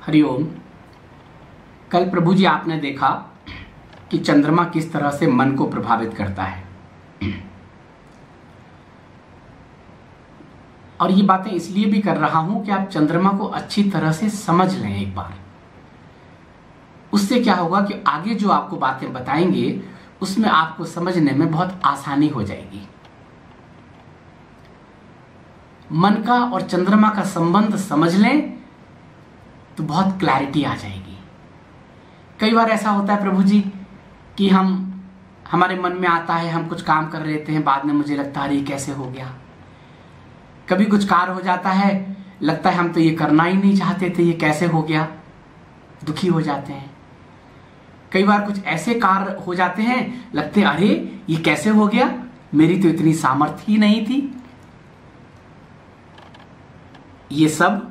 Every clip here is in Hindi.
हरिओम। कल प्रभु जी आपने देखा कि चंद्रमा किस तरह से मन को प्रभावित करता है, और ये बातें इसलिए भी कर रहा हूं कि आप चंद्रमा को अच्छी तरह से समझ लें एक बार। उससे क्या होगा कि आगे जो आपको बातें बताएंगे उसमें आपको समझने में बहुत आसानी हो जाएगी। मन का और चंद्रमा का संबंध समझ लें तो बहुत क्लैरिटी आ जाएगी। कई बार ऐसा होता है प्रभु जी कि हमारे मन में आता है, हम कुछ काम कर लेते हैं, बाद में मुझे लगता है ये कैसे हो गया। कभी कुछ कार्य हो जाता है, लगता है हम तो ये करना ही नहीं चाहते थे, ये कैसे हो गया, दुखी हो जाते हैं। कई बार कुछ ऐसे कार्य हो जाते हैं, लगते हैं अरे ये कैसे हो गया, मेरी तो इतनी सामर्थ्य ही नहीं थी। ये सब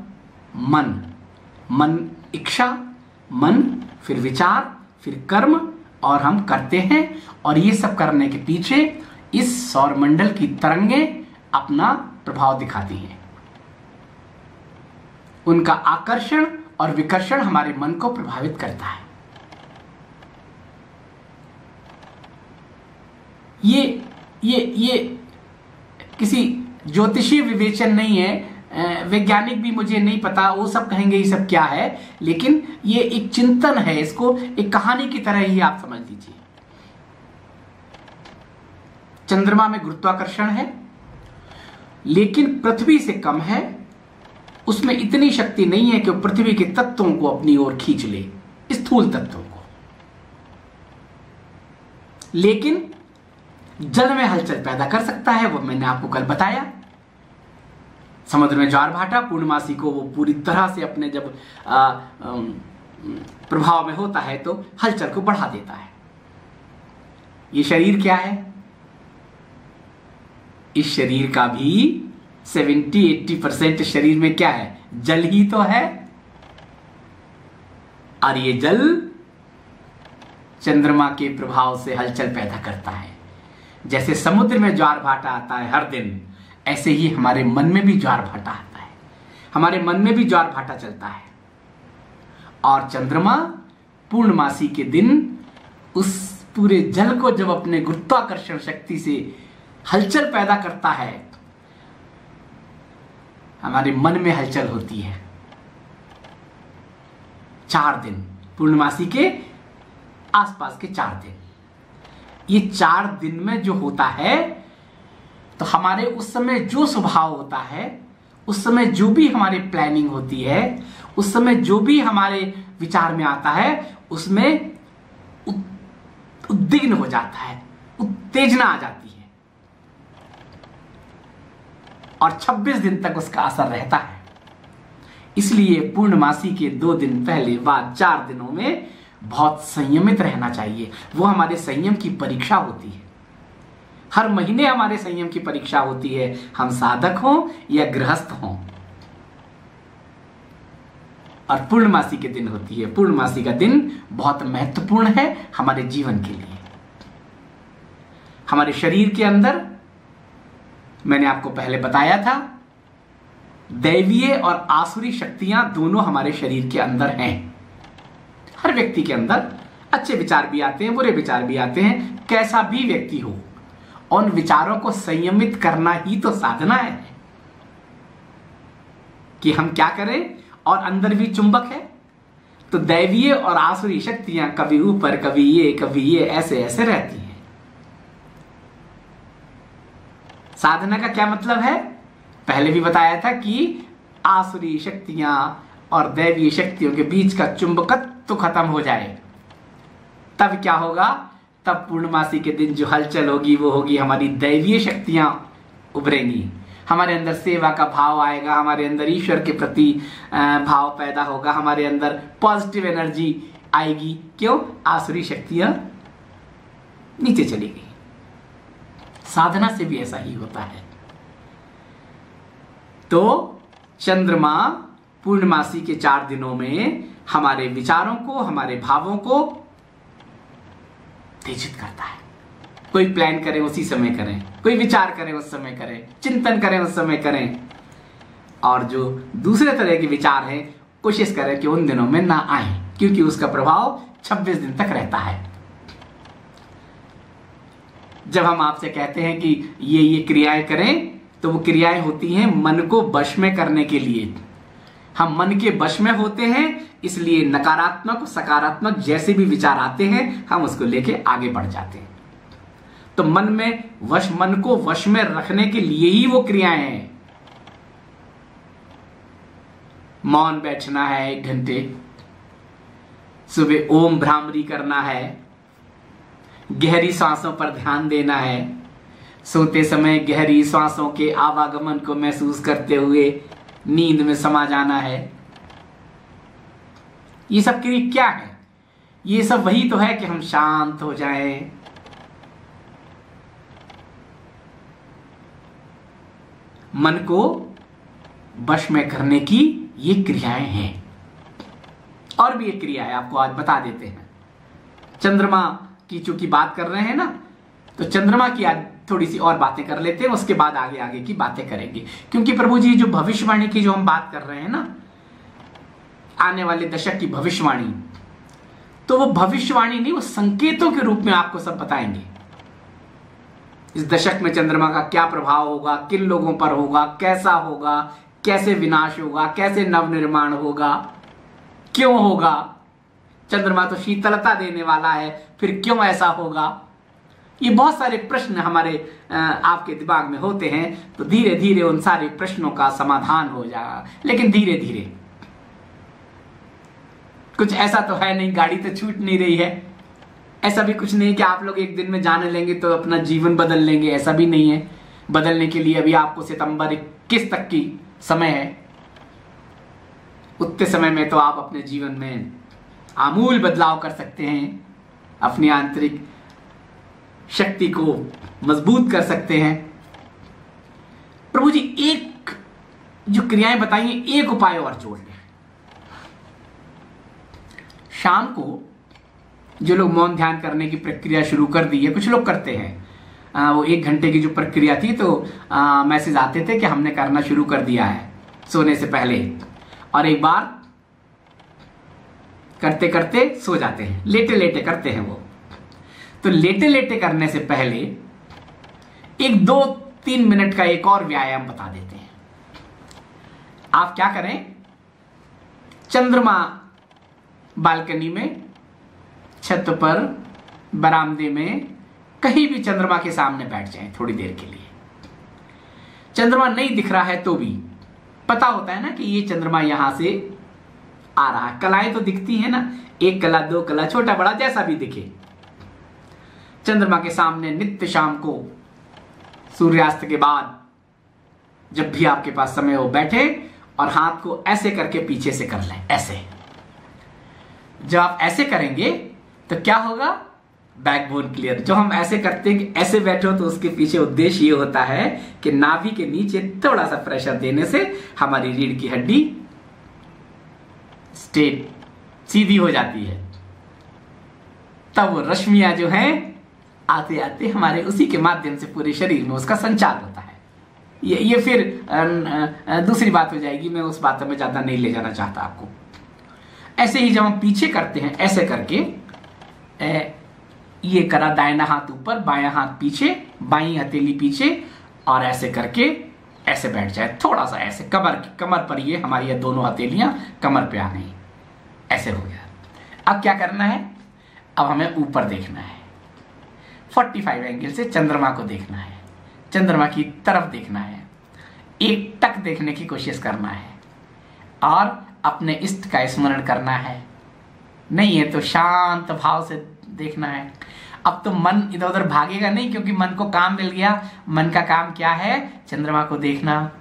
मन इच्छा, मन फिर विचार, फिर कर्म, और हम करते हैं। और ये सब करने के पीछे इस सौरमंडल की तरंगें अपना प्रभाव दिखाती हैं। उनका आकर्षण और विकर्षण हमारे मन को प्रभावित करता है। ये किसी ज्योतिषीय विवेचन नहीं है, वैज्ञानिक भी मुझे नहीं पता, वो सब कहेंगे ये सब क्या है, लेकिन ये एक चिंतन है, इसको एक कहानी की तरह ही आप समझ लीजिए। चंद्रमा में गुरुत्वाकर्षण है, लेकिन पृथ्वी से कम है। उसमें इतनी शक्ति नहीं है कि वो पृथ्वी के तत्वों को अपनी ओर खींच ले, स्थूल तत्वों को, लेकिन जल में हलचल पैदा कर सकता है। वो मैंने आपको कल बताया। समुद्र में ज्वार भाटा पूर्णमासी को वो पूरी तरह से अपने जब प्रभाव में होता है तो हलचल को बढ़ा देता है। ये शरीर क्या है? इस शरीर का भी 70-80% शरीर में क्या है? जल ही तो है। और ये जल चंद्रमा के प्रभाव से हलचल पैदा करता है। जैसे समुद्र में ज्वार भाटा आता है हर दिन, ऐसे ही हमारे मन में भी ज्वार भाटा आता है, हमारे मन में भी ज्वार भाटा चलता है। और चंद्रमा पूर्णमासी के दिन उस पूरे जल को जब अपने गुरुत्वाकर्षण शक्ति से हलचल पैदा करता है, हमारे मन में हलचल होती है। 4 दिन, पूर्णमासी के आसपास के 4 दिन, ये 4 दिन में जो होता है, तो हमारे उस समय जो स्वभाव होता है, उस समय जो भी हमारी प्लानिंग होती है, उस समय जो भी हमारे विचार में आता है, उसमें उद्विग्न हो जाता है, उत्तेजना आ जाती है, और 26 दिन तक उसका असर रहता है। इसलिए पूर्णमासी के 2 दिन पहले बाद 4 दिनों में बहुत संयमित रहना चाहिए। वो हमारे संयम की परीक्षा होती है। हर महीने हमारे संयम की परीक्षा होती है, हम साधक हों या गृहस्थ हों। और पूर्णमासी के दिन होती है। पूर्णमासी का दिन बहुत महत्वपूर्ण है हमारे जीवन के लिए। हमारे शरीर के अंदर, मैंने आपको पहले बताया था, दैवीय और आसुरी शक्तियां दोनों हमारे शरीर के अंदर हैं। हर व्यक्ति के अंदर अच्छे विचार भी आते हैं, बुरे विचार भी आते हैं, कैसा भी व्यक्ति हो। उन विचारों को संयमित करना ही तो साधना है कि हम क्या करें। और अंदर भी चुंबक है, तो दैवीय और आसुरी शक्तियां कभी ऊपर, कभी ये ऐसे ऐसे रहती हैं। साधना का क्या मतलब है? पहले भी बताया था कि आसुरी शक्तियां और दैवीय शक्तियों के बीच का चुंबकत्व तो खत्म हो जाए, तब क्या होगा? तब पूर्णमासी के दिन जो हलचल होगी वो होगी हमारी दैवीय शक्तियां उभरेंगी, हमारे अंदर सेवा का भाव आएगा, हमारे अंदर ईश्वर के प्रति भाव पैदा होगा, हमारे अंदर पॉजिटिव एनर्जी आएगी। क्यों? आसुरी शक्तियां नीचे चली गई। साधना से भी ऐसा ही होता है। तो चंद्रमा पूर्णमासी के 4 दिनों में हमारे विचारों को, हमारे भावों को उत्तेजित करता है। कोई प्लान करें उसी समय करें, कोई विचार करें उस समय करें, चिंतन करें उस समय करें, और जो दूसरे तरह के विचार हैं कोशिश करें कि उन दिनों में ना आए, क्योंकि उसका प्रभाव 26 दिन तक रहता है। जब हम आपसे कहते हैं कि ये क्रियाएं करें, तो वो क्रियाएं होती हैं मन को वश में करने के लिए। हम मन के वश में होते हैं, इसलिए नकारात्मक सकारात्मक जैसे भी विचार आते हैं हम उसको लेके आगे बढ़ जाते हैं। तो मन को वश में रखने के लिए ही वो क्रियाएं हैं। मौन बैठना है 1 घंटे, सुबह ओम भ्रामरी करना है, गहरी सांसों पर ध्यान देना है, सोते समय गहरी सांसों के आवागमन को महसूस करते हुए नींद में समा जाना है। ये सब क्रिया क्या है? ये सब वही तो है कि हम शांत हो जाएं, मन को वश में करने की ये क्रियाएं हैं। और भी एक क्रिया है, आपको आज बता देते हैं। चंद्रमा की चूंकि बात कर रहे हैं ना, तो चंद्रमा की आज थोड़ी सी और बातें कर लेते हैं, उसके बाद आगे आगे की बातें करेंगे। क्योंकि प्रभु जी जो भविष्यवाणी की जो हम बात कर रहे हैं ना, आने वाले दशक की भविष्यवाणी, तो वो भविष्यवाणी नहीं, वो संकेतों के रूप में आपको सब बताएंगे। इस दशक में चंद्रमा का क्या प्रभाव होगा, किन लोगों पर होगा, कैसा होगा, कैसे विनाश होगा, कैसे नवनिर्माण होगा, क्यों होगा। चंद्रमा तो शीतलता देने वाला है, फिर क्यों ऐसा होगा। ये बहुत सारे प्रश्न हमारे आपके दिमाग में होते हैं, तो धीरे धीरे उन सारे प्रश्नों का समाधान हो जाएगा। लेकिन धीरे धीरे, कुछ ऐसा तो है नहीं, गाड़ी तो छूट नहीं रही है, ऐसा भी कुछ नहीं कि आप लोग एक दिन में जान लेंगे तो अपना जीवन बदल लेंगे, ऐसा भी नहीं है। बदलने के लिए अभी आपको सितंबर 21 तक की समय है। उतने समय में तो आप अपने जीवन में आमूल बदलाव कर सकते हैं, अपनी आंतरिक शक्ति को मजबूत कर सकते हैं। प्रभु जी एक जो क्रियाएं बताई हैं, एक उपाय और जोड़ लें। शाम को जो लोग मौन ध्यान करने की प्रक्रिया शुरू कर दी है, कुछ लोग करते हैं, वो 1 घंटे की जो प्रक्रिया थी, तो मैसेज आते थे कि हमने करना शुरू कर दिया है सोने से पहले, और एक बार करते करते सो जाते हैं, लेटे लेटे करते हैं वो। तो लेटे लेटे करने से पहले एक 2-3 मिनट का एक और व्यायाम बता देते हैं। आप क्या करें, चंद्रमा बालकनी में, छत पर, बरामदे में, कहीं भी चंद्रमा के सामने बैठ जाएं थोड़ी देर के लिए। चंद्रमा नहीं दिख रहा है तो भी पता होता है ना कि ये चंद्रमा यहां से आ रहा है। कलाएं तो दिखती हैं ना, 1 कला 2 कला, छोटा बड़ा जैसा भी दिखे। चंद्रमा के सामने नित्य शाम को सूर्यास्त के बाद जब भी आपके पास समय हो बैठे और हाथ को ऐसे करके पीछे से कर लें, ऐसे। जब आप ऐसे करेंगे तो क्या होगा, बैकबोन क्लियर। जो हम ऐसे करते हैं कि ऐसे बैठे हो, तो उसके पीछे उद्देश्य ये होता है कि नाभि के नीचे थोड़ा सा प्रेशर देने से हमारी रीढ़ की हड्डी स्ट्रेट सीधी हो जाती है। तब वो रश्मियां जो हैं आते आते हमारे उसी के माध्यम से पूरे शरीर में उसका संचार होता है। ये फिर दूसरी बात हो जाएगी, मैं उस बात में ज्यादा नहीं ले जाना चाहता आपको। ऐसे ही जब हम पीछे करते हैं, ऐसे करके ये करा, दाहिना हाथ ऊपर, बायां हाथ पीछे, बाईं हथेली पीछे, और ऐसे करके ऐसे बैठ जाए थोड़ा सा, ऐसे कमर पर, ये हमारी ये दोनों हथेलियां कमर पे आ गई, ऐसे हो गया। अब क्या करना है, अब हमें ऊपर देखना है, 45 एंगल से चंद्रमा को देखना है, चंद्रमा की तरफ देखना है, एक टक देखने की कोशिश करना है, और अपने इष्ट का स्मरण करना है। नहीं है तो शांत भाव से देखना है। अब तो मन इधर उधर भागेगा नहीं, क्योंकि मन को काम मिल गया। मन का काम क्या है, चंद्रमा को देखना।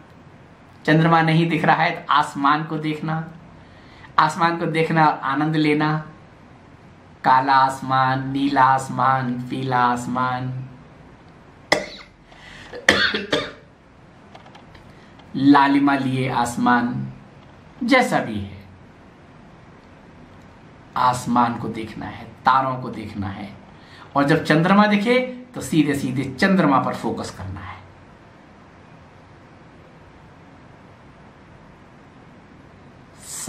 चंद्रमा नहीं दिख रहा है तो आसमान को देखना, आसमान को देखना और आनंद लेना। काला आसमान, नीला आसमान, पीला आसमान, लालिमा लिए आसमान, जैसा भी है, आसमान को देखना है, तारों को देखना है। और जब चंद्रमा दिखे तो सीधे सीधे चंद्रमा पर फोकस करना है।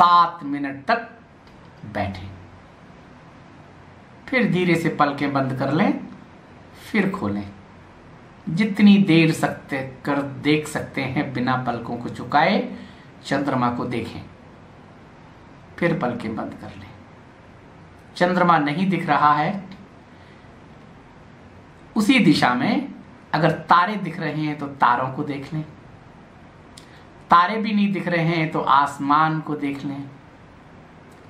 7 मिनट तक बैठें। फिर धीरे से पलकें बंद कर लें, फिर खोलें। जितनी देर देख सकते हैं बिना पलकों को झुकाए चंद्रमा को देखें, फिर पलकें बंद कर लें। चंद्रमा नहीं दिख रहा है, उसी दिशा में अगर तारे दिख रहे हैं तो तारों को देख लें। तारे भी नहीं दिख रहे हैं तो आसमान को देख लें।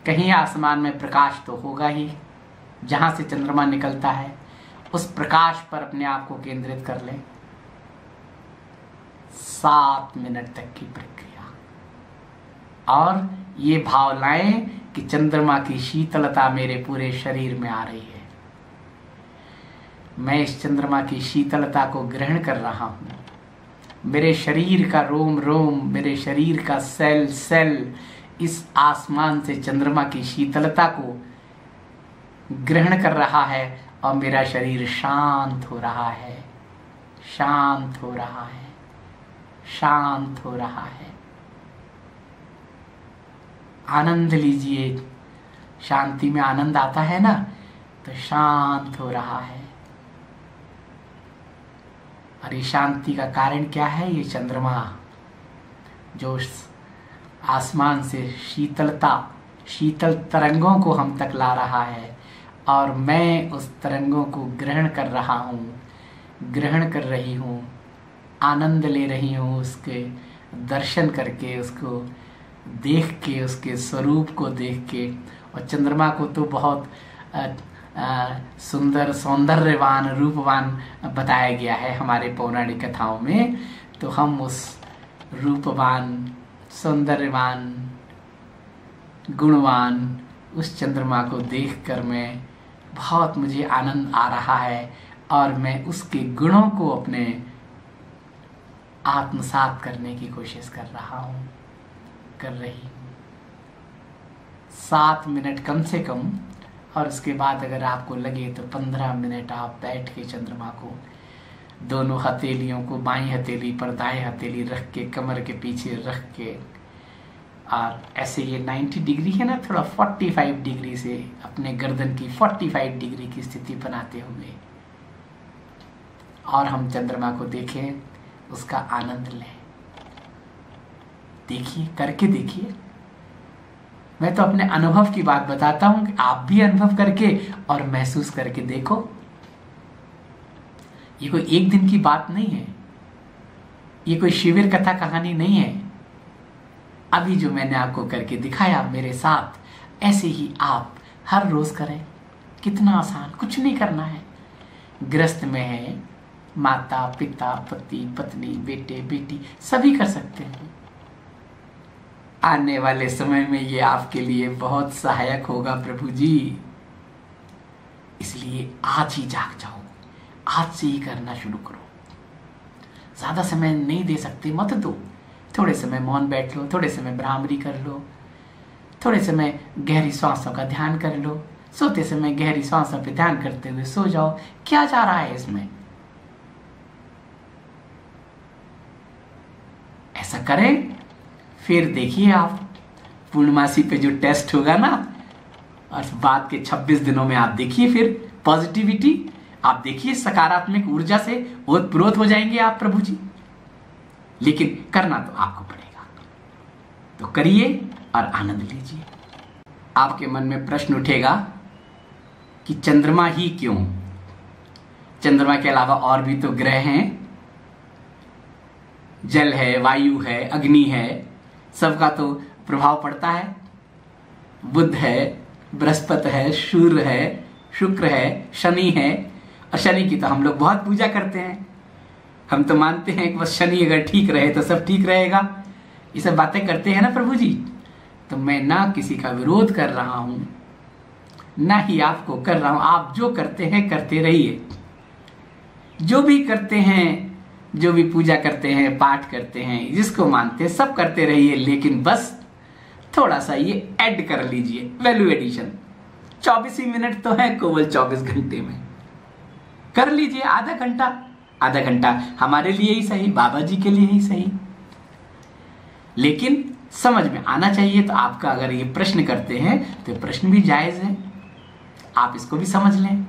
कहीं आसमान में प्रकाश तो होगा ही, जहां से चंद्रमा निकलता है उस प्रकाश पर अपने आप को केंद्रित कर लें। 7 मिनट तक की प्रक्रिया, और ये भाव लाएं कि चंद्रमा की शीतलता मेरे पूरे शरीर में आ रही है। मैं इस चंद्रमा की शीतलता को ग्रहण कर रहा हूं। मेरे शरीर का रोम रोम, मेरे शरीर का सेल सेल इस आसमान से चंद्रमा की शीतलता को ग्रहण कर रहा है और मेरा शरीर शांत हो रहा है, शांत हो रहा है, शांत हो रहा है। आनंद लीजिए। शांति में आनंद आता है ना, तो शांत हो रहा है। और ये शांति का कारण क्या है? ये चंद्रमा जो आसमान से शीतल तरंगों को हम तक ला रहा है, और मैं उस तरंगों को ग्रहण कर रहा हूँ, ग्रहण कर रही हूँ, आनंद ले रही हूँ उसके दर्शन करके, उसको देख के, उसके स्वरूप को देख के। और चंद्रमा को तो बहुत सुंदर, सौंदर्यवान, रूपवान बताया गया है हमारे पौराणिक कथाओं में। तो हम उस रूपवान, सौंदर्यवान, गुणवान उस चंद्रमा को देखकर मैं बहुत, मुझे आनंद आ रहा है, और मैं उसके गुणों को अपने आत्मसात करने की कोशिश कर रहा हूँ, कर रही हूँ। 7 मिनट कम से कम, और उसके बाद अगर आपको लगे तो 15 मिनट आप बैठ के चंद्रमा को, दोनों हथेलियों को बाईं हथेली पर दाएं हथेली रख के, कमर के पीछे रख के, और ऐसे ये 90 डिग्री है ना, थोड़ा 45 डिग्री से अपने गर्दन की 45 डिग्री की स्थिति बनाते हुए, और हम चंद्रमा को देखें, उसका आनंद लें। देखिए, करके देखिए। मैं तो अपने अनुभव की बात बताता हूं कि आप भी अनुभव करके और महसूस करके देखो। ये कोई एक दिन की बात नहीं है, ये कोई शिविर कथा कहानी नहीं है। अभी जो मैंने आपको करके दिखाया मेरे साथ, ऐसे ही आप हर रोज करें। कितना आसान, कुछ नहीं करना है। गृहस्थ में है, माता पिता, पति पत्नी, बेटे बेटी सभी कर सकते हैं। आने वाले समय में ये आपके लिए बहुत सहायक होगा प्रभु जी। इसलिए आज ही जाग जाओ, आज से ही करना शुरू करो। ज्यादा समय नहीं दे सकते, मत दो। थोड़े समय मौन बैठ लो, थोड़े समय भ्रामरी कर लो, थोड़े समय गहरी सांसों का ध्यान कर लो। सोते समय गहरी सांसों पे ध्यान करते हुए सो जाओ। क्या जा रहा है इसमें? ऐसा करें, फिर देखिए आप पूर्णमासी पे जो टेस्ट होगा ना, और बाद के 26 दिनों में आप देखिए फिर पॉजिटिविटी, आप देखिए सकारात्मक ऊर्जा से ओतप्रोत हो जाएंगे आप प्रभु जी। लेकिन करना तो आपको पड़ेगा, तो करिए और आनंद लीजिए। आपके मन में प्रश्न उठेगा कि चंद्रमा ही क्यों? चंद्रमा के अलावा और भी तो ग्रह हैं, जल है, वायु है, अग्नि है, सबका तो प्रभाव पड़ता है। बुध है, बृहस्पति है, सूर्य है, शुक्र है, शनि है। और शनि की तो हम लोग बहुत पूजा करते हैं। हम तो मानते हैं कि बस शनि अगर ठीक रहे तो सब ठीक रहेगा। ये सब बातें करते हैं ना प्रभु जी। तो मैं ना किसी का विरोध कर रहा हूं, ना ही आपको कर रहा हूं। आप जो करते हैं करते रहिए। जो भी करते हैं, जो भी पूजा करते हैं, पाठ करते हैं, जिसको मानते हैं सब करते रहिए। लेकिन बस थोड़ा सा ये ऐड कर लीजिए, वैल्यू एडिशन। 24 ही मिनट तो है केवल 24 घंटे में, कर लीजिए आधा घंटा। आधा घंटा हमारे लिए ही सही, बाबा जी के लिए ही सही। लेकिन समझ में आना चाहिए। तो आपका अगर ये प्रश्न करते हैं तो प्रश्न भी जायज है, आप इसको भी समझ लें।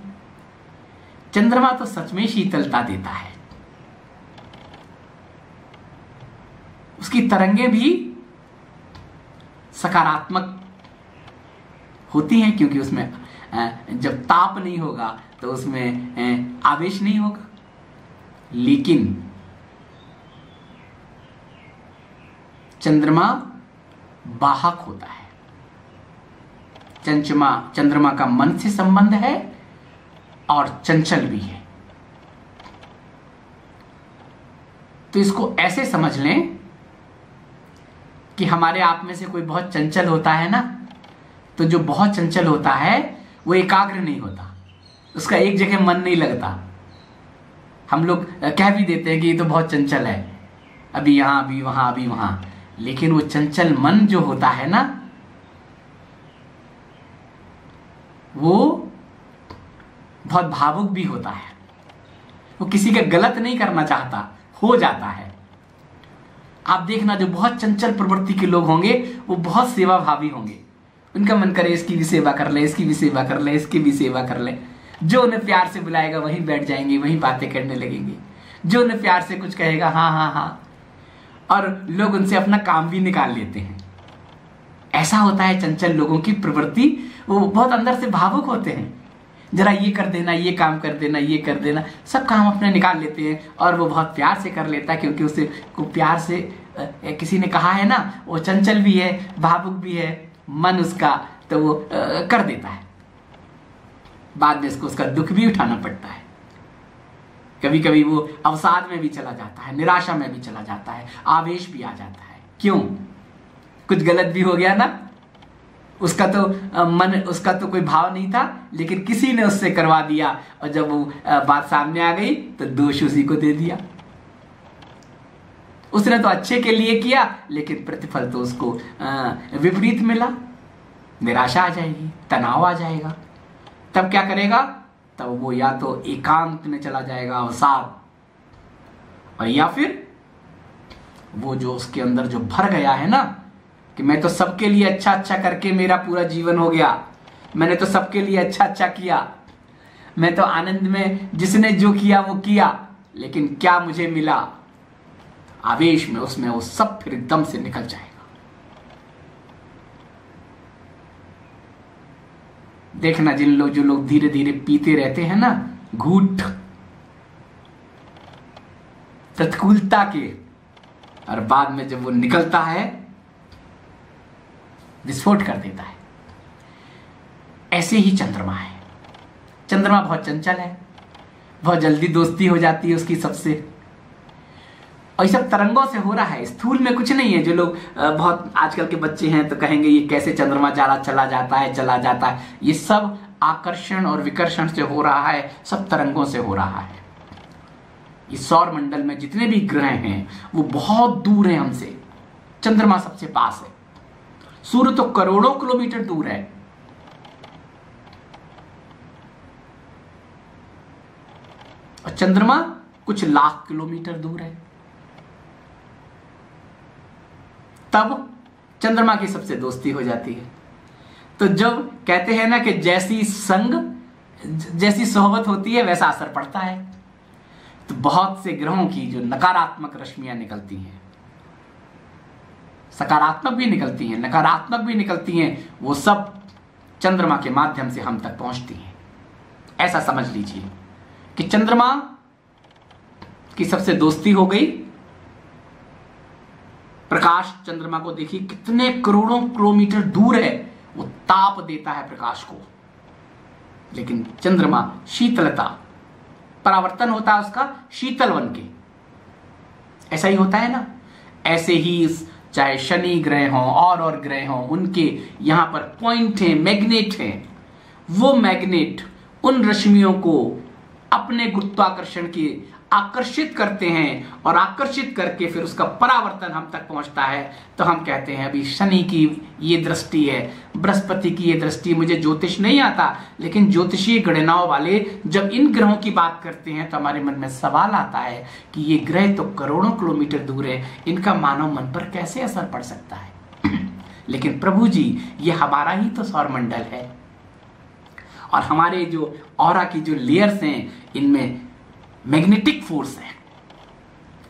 चंद्रमा तो सच में शीतलता देता है, उसकी तरंगें भी सकारात्मक होती हैं, क्योंकि उसमें जब ताप नहीं होगा तो उसमें आवेश नहीं होगा। लेकिन चंद्रमा वाहक होता है, चंद्रमा का मन से संबंध है और चंचल भी है। तो इसको ऐसे समझ लें कि हमारे आप में से कोई बहुत चंचल होता है ना, तो जो बहुत चंचल होता है वो एकाग्र नहीं होता, उसका एक जगह मन नहीं लगता। हम लोग कह भी देते हैं कि ये तो बहुत चंचल है, अभी यहां अभी वहां अभी वहां, लेकिन वो चंचल मन जो होता है ना, वो बहुत भावुक भी होता है, वो किसी का गलत नहीं करना चाहता, हो जाता है। आप देखना जो बहुत चंचल प्रवृत्ति के लोग होंगे वो बहुत सेवा भावी होंगे, उनका मन करे इसकी भी सेवा कर ले, इसकी भी सेवा कर ले, इसकी भी सेवा कर ले। जो उन्हें प्यार से बुलाएगा वहीं बैठ जाएंगे, वहीं बातें करने लगेंगे। जो उन्हें प्यार से कुछ कहेगा हाँ हाँ हाँ, और लोग उनसे अपना काम भी निकाल लेते हैं। ऐसा होता है चंचल लोगों की प्रवृत्ति, वो बहुत अंदर से भावुक होते हैं। जरा ये कर देना, ये काम कर देना, ये कर देना, सब काम अपने निकाल लेते हैं। और वो बहुत प्यार से कर लेता है, क्योंकि उसे को प्यार से किसी ने कहा है ना, वो चंचल भी है, भावुक भी है मन उसका, तो वो कर देता है। बाद में इसको उसका दुख भी उठाना पड़ता है। कभी कभी वो अवसाद में भी चला जाता है, निराशा में भी चला जाता है, आवेश भी आ जाता है। क्यों? कुछ गलत भी हो गया ना, उसका तो कोई भाव नहीं था, लेकिन किसी ने उससे करवा दिया, और जब वो बात सामने आ गई तो दोष उसी को दे दिया। उसने तो अच्छे के लिए किया, लेकिन प्रतिफल तो उसको विपरीत मिला। निराशा आ जाएगी, तनाव आ जाएगा। तब क्या करेगा? तब वो या तो एकांत में चला जाएगा, अवसाद, और या फिर वो जो उसके अंदर जो भर गया है ना कि मैं तो सबके लिए अच्छा अच्छा करके मेरा पूरा जीवन हो गया, मैंने तो सबके लिए अच्छा अच्छा किया, मैं तो आनंद में जिसने जो किया वो किया, लेकिन क्या मुझे मिला? आवेश में उसमें वो सब फिर एकदम से निकल जाएगा। देखना जो लोग धीरे धीरे पीते रहते हैं ना घूंट प्रतिकूलता के, और बाद में जब वो निकलता है विस्फोट कर देता है। ऐसे ही चंद्रमा है। चंद्रमा बहुत चंचल है, बहुत जल्दी दोस्ती हो जाती है उसकी सबसे, और ये सब तरंगों से हो रहा है, स्थूल में कुछ नहीं है। जो लोग बहुत आजकल के बच्चे हैं तो कहेंगे ये कैसे चंद्रमा चला जाता है। ये सब आकर्षण और विकर्षण से हो रहा है, सब तरंगों से हो रहा है। इस सौर मंडल में जितने भी ग्रह हैं वो बहुत दूर हैं हमसे, चंद्रमा सबसे पास है। सूर्य तो करोड़ों किलोमीटर दूर है, और चंद्रमा कुछ लाख किलोमीटर दूर है। तब चंद्रमा की सबसे दोस्ती हो जाती है। तो जब कहते हैं ना कि जैसी सोहबत होती है वैसा असर पड़ता है। तो बहुत से ग्रहों की जो नकारात्मक रश्मियां निकलती हैं, सकारात्मक भी निकलती हैं, नकारात्मक भी निकलती हैं, वो सब चंद्रमा के माध्यम से हम तक पहुंचती हैं। ऐसा समझ लीजिए कि चंद्रमा की सबसे दोस्ती हो गई। प्रकाश चंद्रमा को देखिए कितने करोड़ों किलोमीटर दूर है, वो ताप देता है प्रकाश को, लेकिन चंद्रमा शीतलता, परावर्तन होता है उसका शीतल बन के। ऐसा ही होता है ना। ऐसे ही चाहे शनि ग्रह हो और ग्रह हो, उनके यहां पर पॉइंट है, मैग्नेट है। वो मैग्नेट उन रश्मियों को अपने गुरुत्वाकर्षण के आकर्षित करते हैं, और आकर्षित करके फिर उसका परावर्तन हम तक पहुंचता है। तो हम कहते हैं अभी शनि की ये दृष्टि है, बृहस्पति की ये दृष्टि। मुझे ज्योतिष नहीं आता, लेकिन ज्योतिषीय गणनाओं वाले जब इन ग्रहों की बात करते हैं तो हमारे मन में सवाल आता है कि ये ग्रह तो करोड़ों किलोमीटर दूर है, इनका मानव मन पर कैसे असर पड़ सकता है? लेकिन प्रभु जी, ये हमारा ही तो सौरमंडल है, और हमारे जो ऑरा की जो लेयर्स हैं, इनमें मैग्नेटिक फोर्स है,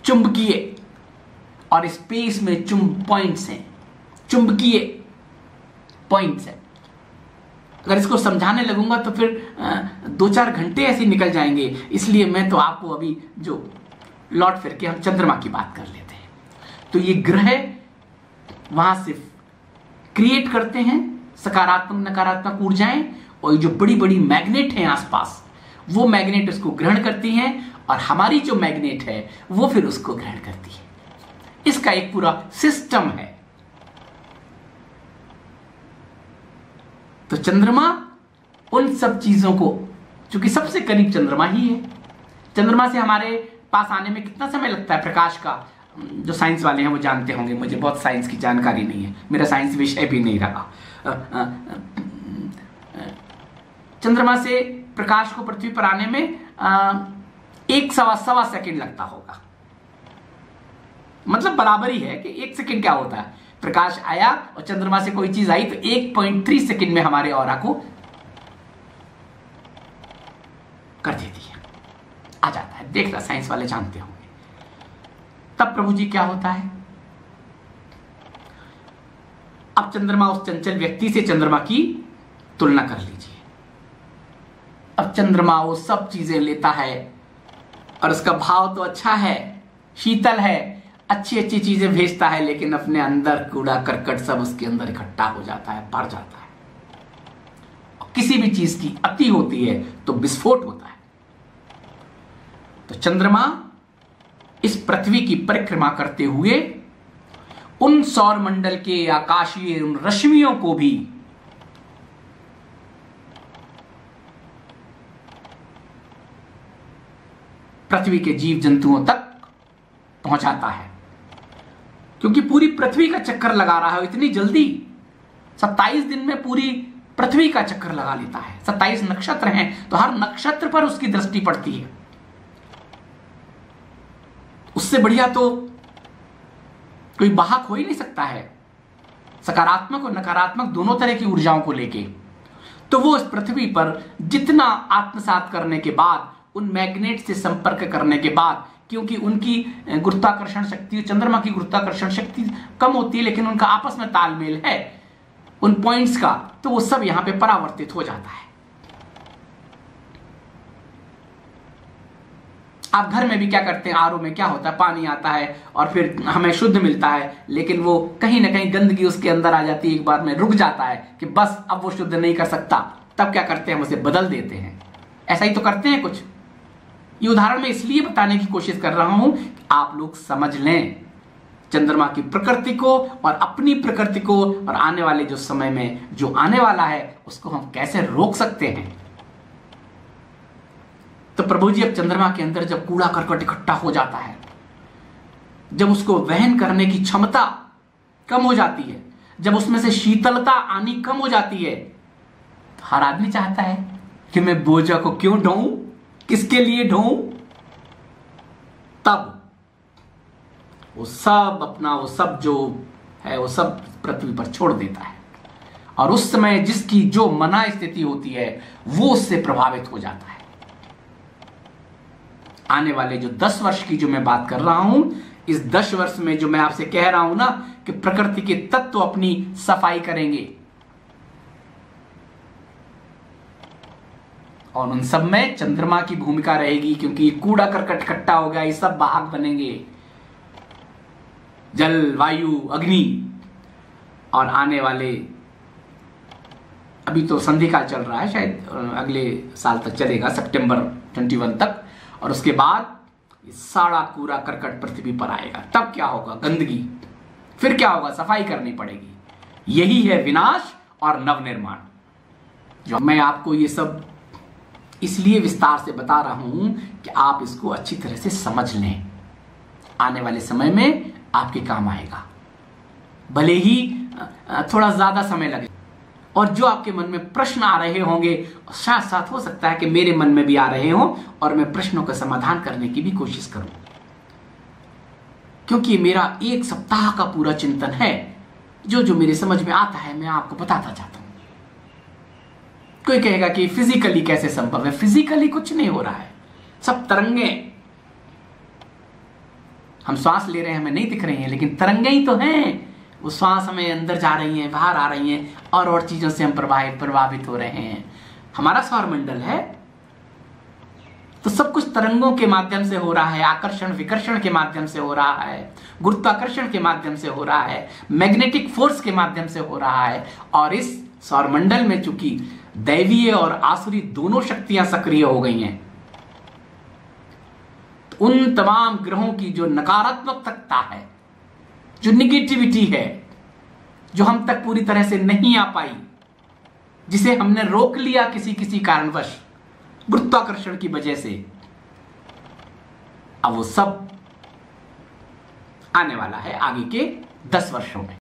चुंबकीय, और स्पेस में पॉइंट्स हैं, चुंबकीय पॉइंट्स हैं। अगर इसको समझाने लगूंगा तो फिर 2-4 घंटे ऐसे निकल जाएंगे, इसलिए मैं तो आपको अभी जो लौट फिर के हम चंद्रमा की बात कर लेते हैं। तो ये ग्रह वहां से क्रिएट करते हैं सकारात्मक नकारात्मक ऊर्जाएं, और जो बड़ी बड़ी मैग्नेट हैं आसपास, वो मैग्नेट उसको ग्रहण करती हैं, और हमारी जो मैग्नेट है वो फिर उसको ग्रहण करती है। इसका एक पूरा सिस्टम है। तो चंद्रमा उन सब चीजों को, क्योंकि सबसे करीब चंद्रमा ही है, चंद्रमा से हमारे पास आने में कितना समय लगता है प्रकाश का, जो साइंस वाले हैं वो जानते होंगे, मुझे बहुत साइंस की जानकारी नहीं है, मेरा साइंस विषय भी नहीं रहा। चंद्रमा से प्रकाश को पृथ्वी पर आने में 1 सवा सेकंड लगता होगा। मतलब बराबर ही है कि 1 सेकंड क्या होता है, प्रकाश आया और चंद्रमा से कोई चीज आई तो 1.3 सेकंड में हमारे ऑरा को कर देती है, आ जाता है। देख रहा, साइंस वाले जानते होंगे। तब प्रभु जी क्या होता है, अब चंद्रमा, उस चंचल व्यक्ति से चंद्रमा की तुलना कर लीजिए। अब चंद्रमा वो सब चीजें लेता है, और उसका भाव तो अच्छा है, शीतल है, अच्छी अच्छी चीजें भेजता है, लेकिन अपने अंदर कूड़ा करकट सब उसके अंदर इकट्ठा हो जाता है, भर जाता है। और किसी भी चीज की अति होती है तो विस्फोट होता है। तो चंद्रमा इस पृथ्वी की परिक्रमा करते हुए उन सौरमंडल के आकाशीय उन रश्मियों को भी पृथ्वी के जीव जंतुओं तक पहुंचाता है, क्योंकि पूरी पृथ्वी का चक्कर लगा रहा है इतनी जल्दी। 27 दिन में पूरी पृथ्वी का चक्कर लगा लेता है। 27 नक्षत्र हैं तो हर नक्षत्र पर उसकी दृष्टि पड़ती है। उससे बढ़िया तो कोई वाहक हो ही नहीं सकता है, सकारात्मक और नकारात्मक दोनों तरह की ऊर्जाओं को लेके। तो वो इस पृथ्वी पर जितना आत्मसात करने के बाद, उन मैग्नेट से संपर्क करने के बाद, क्योंकि उनकी गुरुत्वाकर्षण शक्ति, चंद्रमा की गुरुत्वाकर्षण शक्ति कम होती है, लेकिन उनका आपस में तालमेल है उन पॉइंट्स का, तो वो सब यहां पे परावर्तित हो जाता है। आप घर में भी क्या करते हैं, आरओ में क्या होता है, पानी आता है और फिर हमें शुद्ध मिलता है, लेकिन वो कहीं ना कहीं गंदगी उसके अंदर आ जाती है, एक बार में रुक जाता है कि बस अब वो शुद्ध नहीं कर सकता। तब क्या करते हैं, हम उसे बदल देते हैं। ऐसा ही तो करते हैं कुछ। ये उदाहरण मैं इसलिए बताने की कोशिश कर रहा हूं कि आप लोग समझ लें चंद्रमा की प्रकृति को और अपनी प्रकृति को, और आने वाले जो समय में जो आने वाला है उसको हम कैसे रोक सकते हैं। तो प्रभु जी, अब चंद्रमा के अंदर जब कूड़ा करकट इकट्ठा हो जाता है, जब उसको वहन करने की क्षमता कम हो जाती है, जब उसमें से शीतलता आनी कम हो जाती है, तो हर आदमी चाहता है कि मैं बोझा को क्यों ढोऊं, किसके लिए ढोऊं। तब वो सब अपना, वो सब जो है वो सब पृथ्वी पर छोड़ देता है, और उस समय जिसकी जो मना स्थिति होती है वो उससे प्रभावित हो जाता है। आने वाले जो 10 वर्ष की जो मैं बात कर रहा हूं, इस 10 वर्ष में जो मैं आपसे कह रहा हूं ना कि प्रकृति के तत्व अपनी सफाई करेंगे, और उन सब में चंद्रमा की भूमिका रहेगी, क्योंकि कूड़ा करकट इकट्ठा हो गया, ये सब वाहक बनेंगे, जल, वायु, अग्नि। और आने वाले, अभी तो संधि काल चल रहा है, शायद अगले साल तक चलेगा, सितंबर 21 तक, और उसके बाद सारा कूड़ा करकट पृथ्वी पर आएगा। तब क्या होगा, गंदगी। फिर क्या होगा, सफाई करनी पड़ेगी। यही है विनाश और नवनिर्माण। जो मैं आपको ये सब इसलिए विस्तार से बता रहा हूं कि आप इसको अच्छी तरह से समझ लें, आने वाले समय में आपके काम आएगा, भले ही थोड़ा ज्यादा समय लगे। और जो आपके मन में प्रश्न आ रहे होंगे, साथ साथ हो सकता है कि मेरे मन में भी आ रहे हों, और मैं प्रश्नों का समाधान करने की भी कोशिश करूं, क्योंकि मेरा 1 सप्ताह का पूरा चिंतन है जो जो मेरे समझ में आता है मैं आपको बताता जाता हूं। कोई कहेगा कि फिजिकली कैसे संभव है? फिजिकली कुछ नहीं हो रहा है, सब तरंगे। हम श्वास ले रहे हैं, हमें नहीं दिख रही हैं, लेकिन तरंगे ही तो हैं। वो श्वास हमें अंदर जा रही हैं, बाहर आ रही हैं, और चीजों से हम प्रभावित हो रहे हैं। हमारा सौरमंडल है तो सब कुछ तरंगों के माध्यम से हो रहा है, आकर्षण विकर्षण के माध्यम से हो रहा है, गुरुत्वाकर्षण के माध्यम से हो रहा है, मैग्नेटिक फोर्स के माध्यम से हो रहा है। और इस सौरमंडल में चूंकि दैवीय और आसुरी दोनों शक्तियां सक्रिय हो गई हैं, तो उन तमाम ग्रहों की जो नकारात्मकता है, जो निगेटिविटी है, जो हम तक पूरी तरह से नहीं आ पाई, जिसे हमने रोक लिया किसी किसी कारणवश गुरुत्वाकर्षण की वजह से, अब वो सब आने वाला है आगे के 10 वर्षों में।